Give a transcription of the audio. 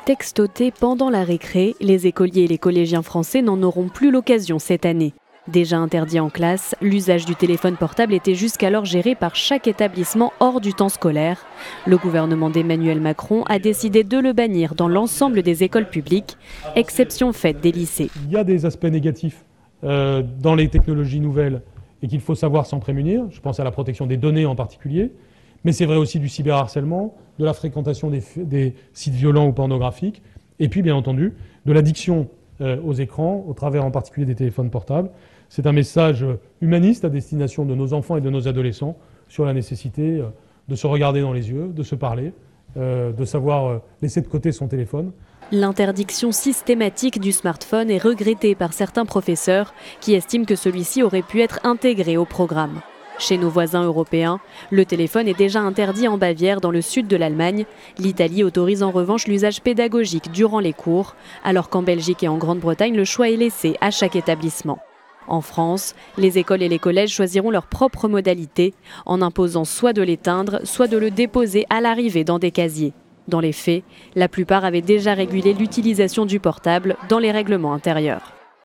Textoter pendant la récré, les écoliers et les collégiens français n'en auront plus l'occasion cette année. Déjà interdit en classe, l'usage du téléphone portable était jusqu'alors géré par chaque établissement hors du temps scolaire. Le gouvernement d'Emmanuel Macron a décidé de le bannir dans l'ensemble des écoles publiques, exception faite des lycées. Il y a des aspects négatifs dans les technologies nouvelles et qu'il faut savoir s'en prémunir. Je pense à la protection des données en particulier. Mais c'est vrai aussi du cyberharcèlement, de la fréquentation des sites violents ou pornographiques, et puis bien entendu de l'addiction aux écrans, au travers en particulier des téléphones portables. C'est un message humaniste à destination de nos enfants et de nos adolescents sur la nécessité de se regarder dans les yeux, de se parler, de savoir laisser de côté son téléphone. L'interdiction systématique du smartphone est regrettée par certains professeurs qui estiment que celui-ci aurait pu être intégré au programme. Chez nos voisins européens, le téléphone est déjà interdit en Bavière, dans le sud de l'Allemagne. L'Italie autorise en revanche l'usage pédagogique durant les cours, alors qu'en Belgique et en Grande-Bretagne, le choix est laissé à chaque établissement. En France, les écoles et les collèges choisiront leur propre modalité, en imposant soit de l'éteindre, soit de le déposer à l'arrivée dans des casiers. Dans les faits, la plupart avaient déjà régulé l'utilisation du portable dans les règlements intérieurs.